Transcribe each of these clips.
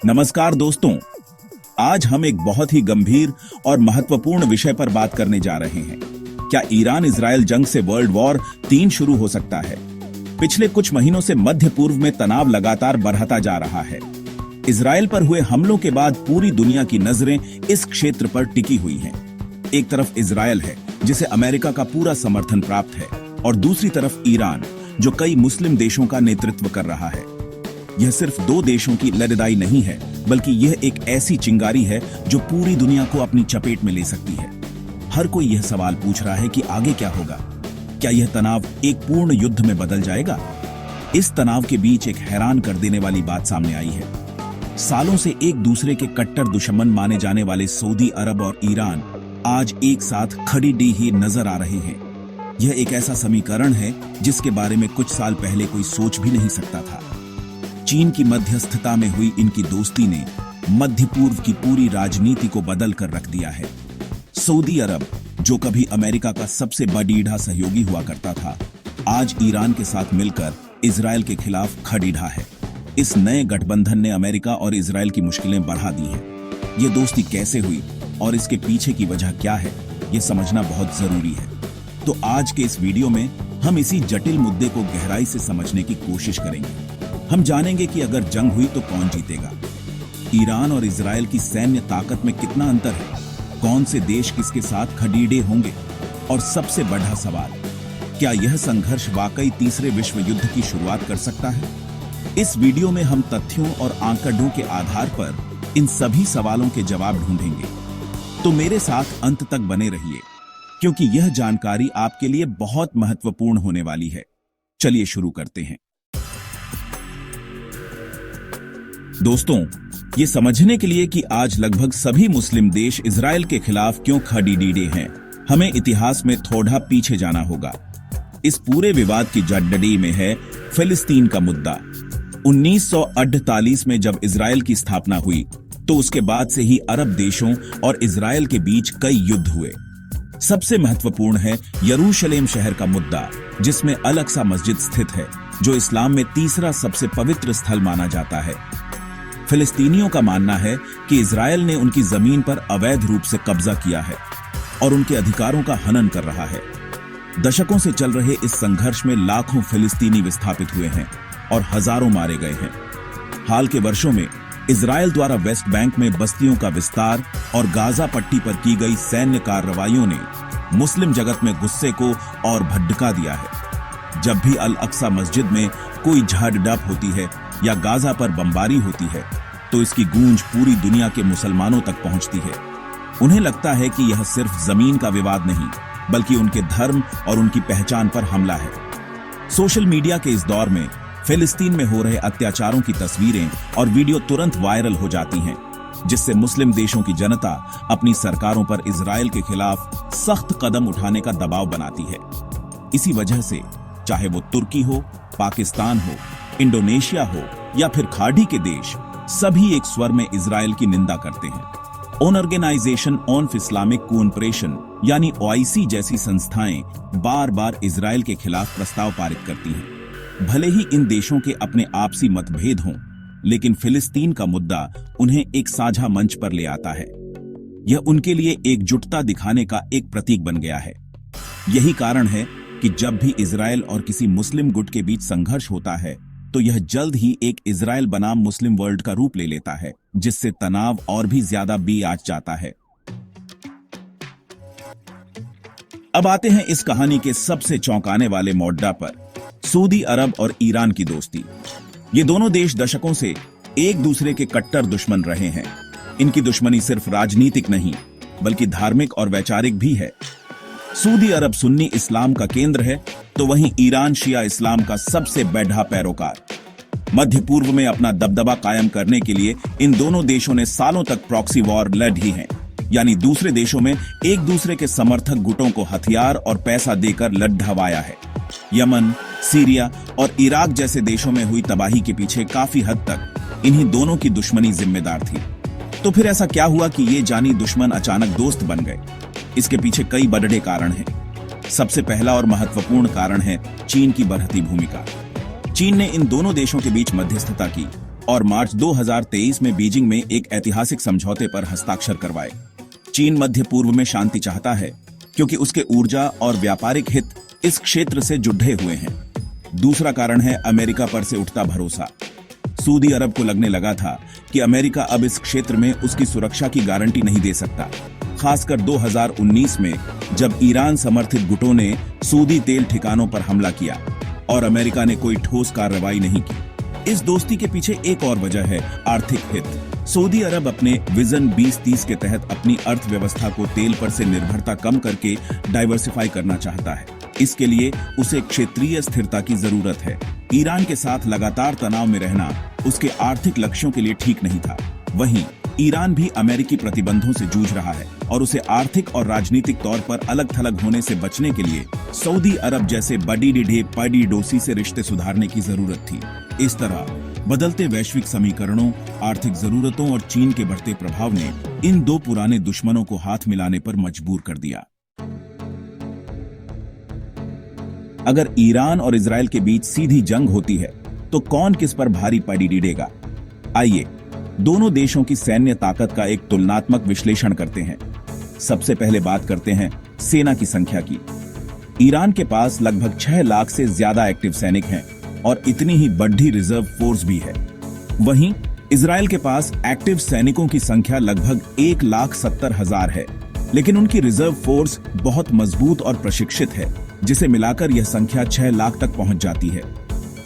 नमस्कार दोस्तों, आज हम एक बहुत ही गंभीर और महत्वपूर्ण विषय पर बात करने जा रहे हैं। क्या ईरान इजराइल जंग से वर्ल्ड वॉर 3 शुरू हो सकता है? पिछले कुछ महीनों से मध्य पूर्व में तनाव लगातार बढ़ता जा रहा है। इजराइल पर हुए हमलों के बाद पूरी दुनिया की नजरें इस क्षेत्र पर टिकी हुई हैं। एक तरफ इजराइल है जिसे अमेरिका का पूरा समर्थन प्राप्त है, और दूसरी तरफ ईरान जो कई मुस्लिम देशों का नेतृत्व कर रहा है। यह सिर्फ 2 देशों की लड़ाई नहीं है, बल्कि यह एक ऐसी चिंगारी है जो पूरी दुनिया को अपनी चपेट में ले सकती है। हर कोई यह सवाल पूछ रहा है कि आगे क्या होगा। क्या यह तनाव एक पूर्ण युद्ध में बदल जाएगा? इस तनाव के बीच एक हैरान कर देने वाली बात सामने आई है। सालों से एक दूसरे के कट्टर दुश्मन माने जाने वाले सऊदी अरब और ईरान आज एक साथ खड़ी ही नजर आ रहे हैं। यह एक ऐसा समीकरण है जिसके बारे में कुछ साल पहले कोई सोच भी नहीं सकता था। चीन की मध्यस्थता में हुई इनकी दोस्ती ने मध्य पूर्व की पूरी राजनीति को बदल कर रख दिया है। सऊदी अरब, जो कभी अमेरिका का सबसे बड़ीढ़ा सहयोगी हुआ करता था, आज ईरान के साथ मिलकर इजराइल के खिलाफ खड़ीढ़ा है। इस नए गठबंधन ने अमेरिका और इजराइल की मुश्किलें बढ़ा दी हैं। ये दोस्ती कैसे हुई और इसके पीछे की वजह क्या है, ये समझना बहुत जरूरी है। तो आज के इस वीडियो में हम इसी जटिल मुद्दे को गहराई से समझने की कोशिश करेंगे। हम जानेंगे कि अगर जंग हुई तो कौन जीतेगा, ईरान और इजराइल की सैन्य ताकत में कितना अंतर है, कौन से देश किसके साथ खड़ीढ़े होंगे, और सबसे बड़ा सवाल, क्या यह संघर्ष वाकई तीसरे विश्व युद्ध की शुरुआत कर सकता है? इस वीडियो में हम तथ्यों और आंकड़ों के आधार पर इन सभी सवालों के जवाब ढूंढेंगे। तो मेरे साथ अंत तक बने रहिए, क्योंकि यह जानकारी आपके लिए बहुत महत्वपूर्ण होने वाली है। चलिए शुरू करते हैं। दोस्तों, ये समझने के लिए कि आज लगभग सभी मुस्लिम देश इजराइल के खिलाफ क्यों खड़ीढ़े हैं, हमें इतिहास में थोड़ा पीछे जाना होगा। इस पूरे विवाद की जड़जड़ी में है फिलिस्तीन का मुद्दा। 1948 में जब इजराइल की स्थापना हुई, तो उसके बाद से ही अरब देशों और इजराइल के बीच कई युद्ध हुए। सबसे महत्वपूर्ण है यरूशलेम शहर का मुद्दा, जिसमें अल अक्सा मस्जिद स्थित है, जो इस्लाम में तीसरा सबसे पवित्र स्थल माना जाता है। फिलिस्तीनियों का मानना है कि इजराइल ने उनकी जमीन पर अवैध रूप से कब्जा किया है और उनके अधिकारों का हनन कर रहा है। दशकों से चल रहे इस संघर्ष में लाखों फिलिस्तीनी विस्थापित हुए हैं और हजारों मारे गए हैं। हाल के वर्षों में इजराइल द्वारा वेस्ट बैंक में बस्तियों का विस्तार और गाजा पट्टी पर की गई सैन्य कार्रवाइयों ने मुस्लिम जगत में गुस्से को और भड़का दिया है। जब भी अल अक्सा मस्जिद में कोई झड़प होती है या गाजा पर बमबारी होती है, तो इसकी गूंज पूरी दुनिया के मुसलमानों तक पहुंचती है। उन्हें लगता है कि यह सिर्फ जमीन का विवाद नहीं, बल्कि उनके धर्म और उनकी पहचान पर हमला है। सोशल मीडिया के इस दौर में फिलिस्तीन में हो रहे अत्याचारों की तस्वीरें और वीडियो तुरंत वायरल हो जाती हैं, जिससे मुस्लिम देशों की जनता अपनी सरकारों पर इजराइल के खिलाफ सख्त कदम उठाने का दबाव बनाती है। इसी वजह से चाहे वो तुर्की हो, पाकिस्तान हो, इंडोनेशिया हो या फिर खाड़ी के देश, सभी एक स्वर में इजराइल की निंदा करते हैं। ऑर्गेनाइजेशन ऑन इस्लामिक कोऑपरेशन यानी OIC जैसी संस्थाएं बार बार इजराइल के खिलाफ प्रस्ताव पारित करती हैं। भले ही इन देशों के अपने आपसी मतभेद हों, लेकिन फिलिस्तीन का मुद्दा उन्हें एक साझा मंच पर ले आता है। यह उनके लिए एकजुटता दिखाने का एक प्रतीक बन गया है। यही कारण है कि जब भी इजराइल और किसी मुस्लिम गुट के बीच संघर्ष होता है, तो यह जल्द ही एक इजराइल बनाम मुस्लिम वर्ल्ड का रूप ले लेता है, जिससे तनाव और भी ज्यादा बिगड़ जाता है। अब आते हैं इस कहानी के सबसे चौंकाने वाले मोड़ पर, सऊदी अरब और ईरान की दोस्ती। ये दोनों देश दशकों से एक दूसरे के कट्टर दुश्मन रहे हैं। इनकी दुश्मनी सिर्फ राजनीतिक नहीं, बल्कि धार्मिक और वैचारिक भी है। सऊदी अरब सुन्नी इस्लाम का केंद्र है, तो वहीं ईरान शिया इस्लाम का सबसे बड़ा पैरोकार। मध्य पूर्व में अपना दबदबा कायम करने के लिए इन दोनों देशों ने सालों तक प्रॉक्सी वॉर लड़ी है, यानी दूसरे देशों में एक दूसरे के समर्थक गुटों को हथियार और पैसा देकर लड़वाया है। यमन, सीरिया और इराक जैसे देशों में हुई तबाही के पीछे काफी हद तक इन्हीं दोनों की दुश्मनी जिम्मेदार थी। तो फिर ऐसा क्या हुआ कि ये जानी दुश्मन अचानक दोस्त बन गए? इसके पीछे कई बड़े कारण हैं। सबसे पहला और महत्वपूर्ण कारण है चीन की बढ़ती भूमिका। चीन ने इन दोनों देशों के बीच मध्यस्थता की, और मार्च 2023 में बीजिंग में एक ऐतिहासिक समझौते पर हस्ताक्षर करवाए। चीन मध्य पूर्व में शांति चाहता है क्योंकि उसके ऊर्जा और व्यापारिक हित इस क्षेत्र से जुड़े हुए हैं। दूसरा कारण है अमेरिका पर से उठता भरोसा। सऊदी अरब को लगने लगा था कि अमेरिका अब इस क्षेत्र में उसकी सुरक्षा की गारंटी नहीं दे सकता, खासकर 2019 में जब ईरान समर्थित गुटों ने सऊदी तेल ठिकानों पर हमला किया और अमेरिका ने कोई ठोस कार्रवाई नहीं की। इस दोस्ती के पीछे एक और वजह है आर्थिक हित। सऊदी अरब अपने विजन 2030 के तहत अपनी अर्थव्यवस्था को तेल पर से निर्भरता कम करके डाइवर्सिफाई करना चाहता है। इसके लिए उसे क्षेत्रीय स्थिरता की जरूरत है। ईरान के साथ लगातार तनाव में रहना उसके आर्थिक लक्ष्यों के लिए ठीक नहीं था। वहीं ईरान भी अमेरिकी प्रतिबंधों से जूझ रहा है और उसे आर्थिक और राजनीतिक तौर पर अलग थलग होने से बचने के लिए सऊदी अरब जैसे बड़ी डिढे पड़ी डोसी से रिश्ते सुधारने की जरूरत थी। इस तरह बदलते वैश्विक समीकरणों, आर्थिक जरूरतों और चीन के बढ़ते प्रभाव ने इन दो पुराने दुश्मनों को हाथ मिलाने पर मजबूर कर दिया। अगर ईरान और इजराइल के बीच सीधी जंग होती है तो कौन किस पर भारी पड़ी डीडेगा? आइए दोनों देशों की सैन्य ताकत का एक तुलनात्मक विश्लेषण करते हैं। सबसे पहले बात करते हैं सेना की संख्या की। ईरान के पास लगभग 6 लाख से ज्यादा एक्टिव सैनिक हैं और इतनी ही बढ़ी रिजर्व फोर्स भी है। वहीं इजराइल के पास एक्टिव सैनिकों की संख्या लगभग 1,70,000 है, लेकिन उनकी रिजर्व फोर्स बहुत मजबूत और प्रशिक्षित है, जिसे मिलाकर यह संख्या 6 लाख तक पहुंच जाती है।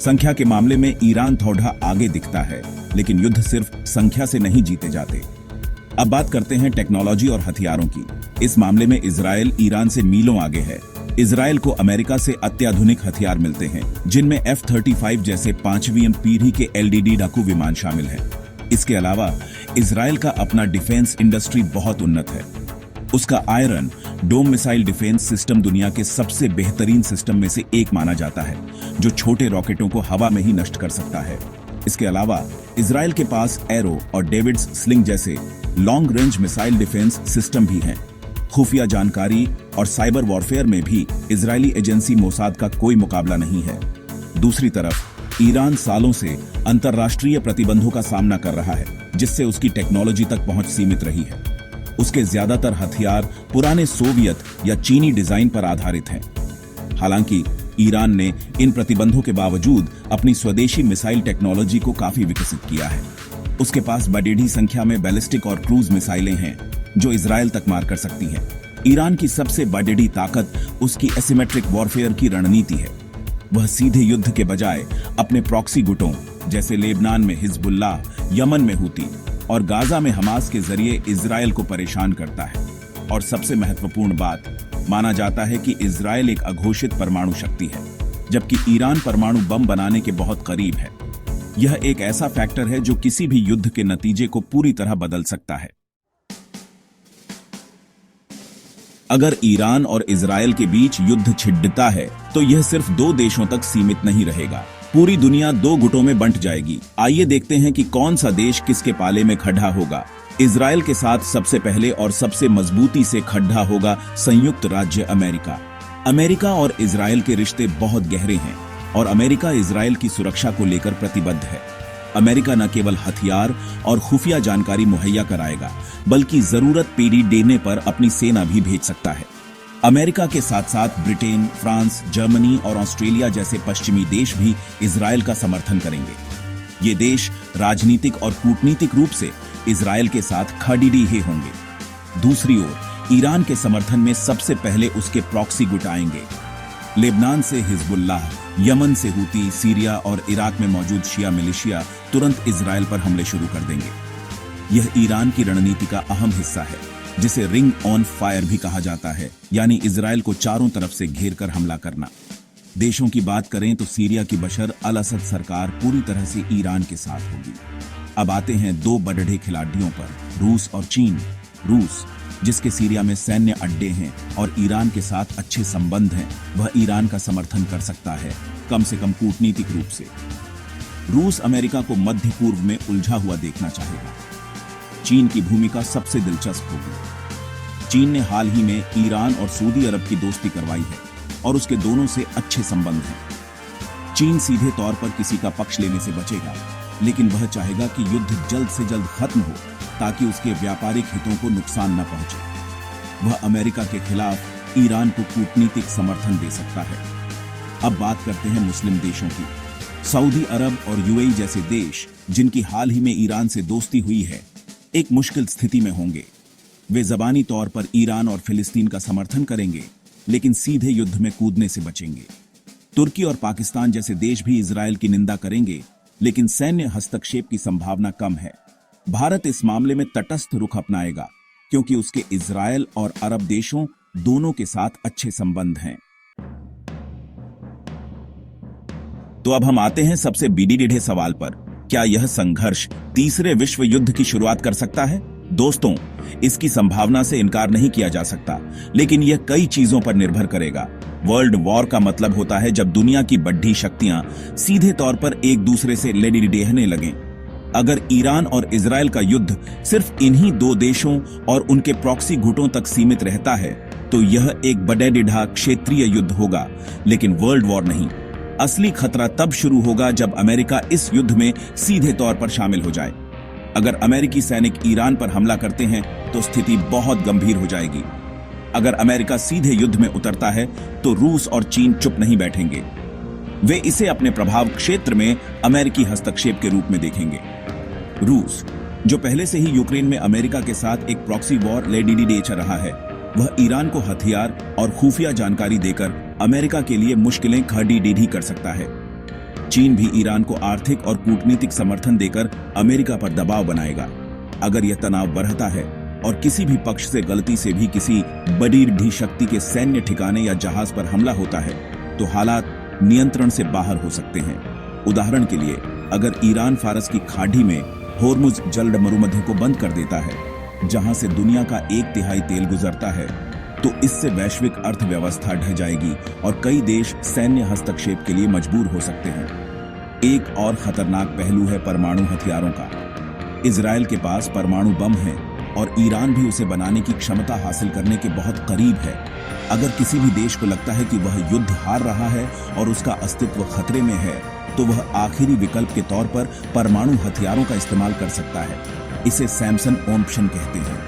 संख्या के मामले में ईरान थोड़ा आगे दिखता है, लेकिन युद्ध सिर्फ संख्या से नहीं जीते जाते। अब बात करते हैं टेक्नोलॉजी और हथियारों की। इस मामले में इजराइल ईरान से मीलों आगे है। इजराइल को अमेरिका से अत्याधुनिक हथियार मिलते हैं, जिनमें F-35 जैसे 5वीं पीढ़ी के LDD डाकू विमान शामिल हैं। इसके अलावा इजराइल का अपना डिफेंस इंडस्ट्री बहुत उन्नत है। उसका Iron Dome missile defence system दुनिया के सबसे बेहतरीन सिस्टम में से एक माना जाता है, जो छोटे रॉकेटों को हवा में ही नष्ट कर सकता है। इसके अलावा इजराइल के पास एरो और डेविड्स स्लिंग जैसे long range missile defence system भी हैं। खुफिया जानकारी और साइबर वॉरफेयर में भी इजरायली एजेंसी मोसाद का कोई मुकाबला नहीं है। दूसरी तरफ ईरान सालों से अंतर्राष्ट्रीय प्रतिबंधों का सामना कर रहा है, जिससे उसकी टेक्नोलॉजी तक पहुंच सीमित रही है। उसके ज्यादातर हथियार पुराने सोवियत या चीनी डिजाइन पर आधारित हैं। हालांकि ईरान ने इन प्रतिबंधों के बावजूद अपनी स्वदेशी मिसाइल टेक्नोलॉजी को काफी विकसित किया है। उसके पास बड़ी संख्या में बैलिस्टिक और क्रूज मिसाइलें हैं, जो इजराइल तक मार कर सकती हैं। ईरान की सबसे बड़ी ताकत उसकी एसिमेट्रिक वॉरफेयर की रणनीति है। वह सीधे युद्ध के बजाय अपने प्रॉक्सी गुटों जैसे लेबनान में हिजबुल्लाह, यमन में हूती और गाजा में हमास के जरिए इजराइल को परेशान करता है। और सबसे महत्वपूर्ण बात, माना जाता है कि इजराइल एक अघोषित परमाणु शक्ति है, जबकि ईरान परमाणु बम बनाने के बहुत करीब है। यह एक ऐसा फैक्टर है जो किसी भी युद्ध के नतीजे को पूरी तरह बदल सकता है। अगर ईरान और इजराइल के बीच युद्ध छिड़ता है तो यह सिर्फ 2 देशों तक सीमित नहीं रहेगा। पूरी दुनिया 2 गुटों में बंट जाएगी। आइए देखते हैं कि कौन सा देश किसके पाले में खड़ा होगा। इजराइल के साथ सबसे पहले और सबसे मजबूती से खड़ा होगा संयुक्त राज्य अमेरिका। अमेरिका और इजराइल के रिश्ते बहुत गहरे हैं और अमेरिका इजराइल की सुरक्षा को लेकर प्रतिबद्ध है। अमेरिका न केवल हथियार और खुफिया जानकारी मुहैया कराएगा, बल्कि जरूरत पीड़ी देने पर अपनी सेना भी भेज सकता है। अमेरिका के साथ साथ ब्रिटेन, फ्रांस, जर्मनी और ऑस्ट्रेलिया जैसे पश्चिमी देश भी इजराइल का समर्थन करेंगे। ये देश राजनीतिक और कूटनीतिक रूप से इजराइल के साथ खड़ीडीहे होंगे। दूसरी ओर ईरान के समर्थन में सबसे पहले उसके प्रॉक्सी गुट आएंगे। लेबनान से हिजबुल्लाह, यमन से हूती, सीरिया और इराक में मौजूद शिया मिलिशिया तुरंत इजराइल पर हमले शुरू कर देंगे। यह ईरान की रणनीति का अहम हिस्सा है, जिसे रिंग ऑन फायर भी कहा जाता है, यानी इजराइल को चारों तरफ से घेर कर हमला करना। देशों की बात करें तो सीरिया की बशर अल असद सरकार पूरी तरह से ईरान के साथ होगी। अब आते हैं 2 बड़े खिलाड़ियों पर, रूस और चीन। रूस, जिसके सीरिया में सैन्य अड्डे हैं और ईरान के साथ अच्छे संबंध हैं, वह ईरान का समर्थन कर सकता है, कम से कम कूटनीतिक रूप से। रूस अमेरिका को मध्य पूर्व में उलझा हुआ देखना चाहेगा। चीन की भूमिका सबसे दिलचस्प होगी। चीन ने हाल ही में ईरान और सऊदी अरब की दोस्ती करवाई है और उसके दोनों से अच्छे संबंध हैं। चीन सीधे तौर पर किसी का पक्ष लेने से बचेगा, लेकिन वह चाहेगा कि युद्ध जल्द से जल्द खत्म हो ताकि उसके व्यापारिक हितों को नुकसान न पहुंचे। वह अमेरिका के खिलाफ ईरान को कूटनीतिक समर्थन दे सकता है। अब बात करते हैं मुस्लिम देशों की। सऊदी अरब और यूएई जैसे देश, जिनकी हाल ही में ईरान से दोस्ती हुई है, एक मुश्किल स्थिति में होंगे। वे जबानी तौर पर ईरान और फिलिस्तीन का समर्थन करेंगे, लेकिन सीधे युद्ध में कूदने से बचेंगे। तुर्की और पाकिस्तान जैसे देश भी इजरायल की निंदा करेंगे, लेकिन सैन्य हस्तक्षेप की संभावना कम है। भारत इस मामले में तटस्थ रुख अपनाएगा, क्योंकि उसके इजरायल और अरब देशों दोनों के साथ अच्छे संबंध हैं। तो अब हम आते हैं सबसे बीडीडीढ़े सवाल पर। क्या यह संघर्ष तीसरे विश्व युद्ध की शुरुआत कर सकता है? दोस्तों, इसकी संभावना से इनकार नहीं किया जा सकता, लेकिन यह कई चीजों पर निर्भर करेगा। वर्ल्ड वॉर का मतलब होता है जब दुनिया की बड़ी शक्तियां सीधे तौर पर एक दूसरे से लड़ने लगें। अगर ईरान और इजरायल का युद्ध सिर्फ इन्हीं दो देशों और उनके प्रॉक्सी गुटों तक सीमित रहता है, तो यह एक बड़ेडिढ़ा क्षेत्रीय युद्ध होगा, लेकिन वर्ल्ड वॉर नहीं। असली खतरा तब शुरू होगा जब अमेरिका इस युद्ध में सीधे तौर पर शामिल हो जाए। अगर अमेरिकी सैनिक ईरान पर हमला करते हैं तो स्थिति बहुत गंभीर हो जाएगी। अगर अमेरिका सीधे युद्ध में उतरता है तो रूस और चीन चुप नहीं बैठेंगे। वे इसे अपने प्रभाव क्षेत्र में अमेरिकी हस्तक्षेप के रूप में देखेंगे। रूस, जो पहले से ही यूक्रेन में अमेरिका के साथ एक प्रॉक्सी वॉर लड़ रहा है, वह ईरान को हथियार और खुफिया जानकारी देकर अमेरिका के लिए मुश्किलें खड़ी कर सकता है। चीन भी ईरान को आर्थिक और कूटनीतिक समर्थन देकर अमेरिका पर दबाव बनाएगा। अगर यह तनाव बढ़ता है और किसी भी पक्ष से गलती से भी किसी बड़ी शक्ति के सैन्य ठिकाने या जहाज पर हमला होता है, तो हालात नियंत्रण से बाहर हो सकते हैं। उदाहरण के लिए, अगर ईरान फारस की खाड़ी में होर्मुज जल मरुमध्य को बंद कर देता है, जहां से दुनिया का 1/3 तेल गुजरता है, तो इससे वैश्विक अर्थव्यवस्था ढह जाएगी और कई देश सैन्य हस्तक्षेप के लिए मजबूर हो सकते हैं। एक और खतरनाक पहलू है परमाणु हथियारों का। इजरायल के पास परमाणु बम है और ईरान भी उसे बनाने की क्षमता हासिल करने के बहुत करीब है। अगर किसी भी देश को लगता है कि वह युद्ध हार रहा है और उसका अस्तित्व खतरे में है, तो वह आखिरी विकल्प के तौर पर परमाणु हथियारों का इस्तेमाल कर सकता है। इसे सैमसन ऑप्शन कहते हैं।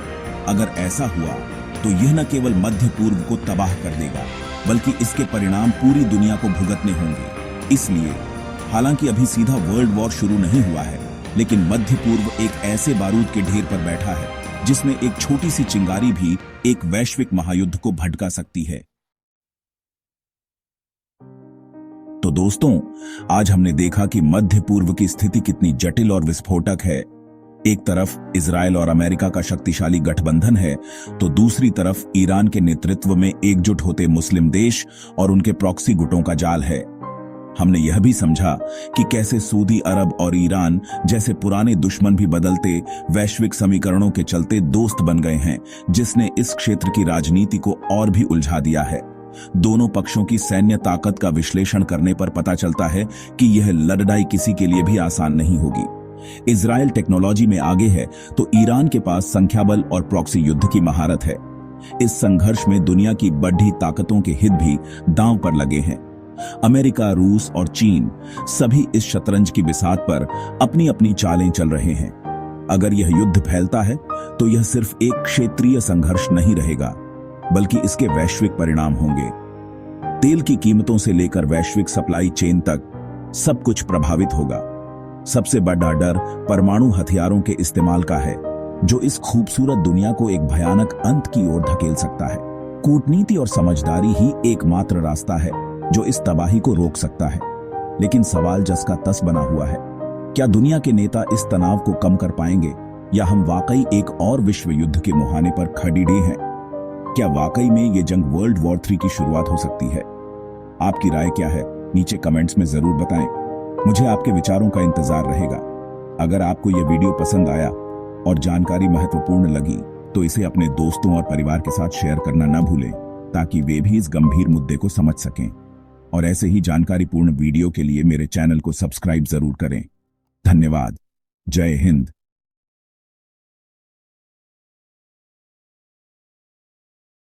अगर ऐसा हुआ तो यह न केवल मध्य पूर्व को तबाह कर देगा, बल्कि इसके परिणाम पूरी दुनिया को भुगतने होंगे। इसलिए हालांकि अभी सीधा वर्ल्ड वॉर शुरू नहीं हुआ है, लेकिन मध्य पूर्व एक ऐसे बारूद के ढेर पर बैठा है जिसमें एक छोटी सी चिंगारी भी एक वैश्विक महायुद्ध को भड़का सकती है। तो दोस्तों, आज हमने देखा कि मध्य पूर्व की स्थिति कितनी जटिल और विस्फोटक है। एक तरफ इजरायल और अमेरिका का शक्तिशाली गठबंधन है, तो दूसरी तरफ ईरान के नेतृत्व में एकजुट होते मुस्लिम देश और उनके प्रॉक्सी गुटों का जाल है। हमने यह भी समझा कि कैसे सऊदी अरब और ईरान जैसे पुराने दुश्मन भी बदलते वैश्विक समीकरणों के चलते दोस्त बन गए हैं, जिसने इस क्षेत्र की राजनीति को और भी उलझा दिया है। दोनों पक्षों की सैन्य ताकत का विश्लेषण करने पर पता चलता है कि यह लड़ाई किसी के लिए भी आसान नहीं होगी। इजरायल टेक्नोलॉजी में आगे है, तो ईरान के पास संख्याबल और प्रॉक्सी युद्ध की महारत है। इस संघर्ष में दुनिया की बड़ी ताकतों के हित भी दांव पर लगे हैं। अमेरिका, रूस और चीन सभी इस शतरंज की बिसात पर अपनी अपनी चालें चल रहे हैं। अगर यह युद्ध फैलता है तो यह सिर्फ एक क्षेत्रीय संघर्ष नहीं रहेगा, बल्कि इसके वैश्विक परिणाम होंगे। तेल की कीमतों से लेकर वैश्विक सप्लाई चेन तक सब कुछ प्रभावित होगा। सबसे बड़ा डर परमाणु हथियारों के इस्तेमाल का है, जो इस खूबसूरत दुनिया को एक भयानक अंत की ओर धकेल सकता है। कूटनीति और समझदारी ही एकमात्र रास्ता है जो इस तबाही को रोक सकता है। लेकिन सवाल जस का तस बना हुआ है, क्या दुनिया के नेता इस तनाव को कम कर पाएंगे, या हम वाकई एक और विश्व युद्ध के मुहाने पर खड़े हैं? क्या वाकई में ये जंग वर्ल्ड वॉर 3 की शुरुआत हो सकती है? आपकी राय क्या है? नीचे कमेंट्स में जरूर बताएं। मुझे आपके विचारों का इंतजार रहेगा। अगर आपको यह वीडियो पसंद आया और जानकारी महत्वपूर्ण लगी, तो इसे अपने दोस्तों और परिवार के साथ शेयर करना न भूलें, ताकि वे भी इस गंभीर मुद्दे को समझ सकें। और ऐसे ही जानकारीपूर्ण वीडियो के लिए मेरे चैनल को सब्सक्राइब जरूर करें। धन्यवाद। जय हिंद।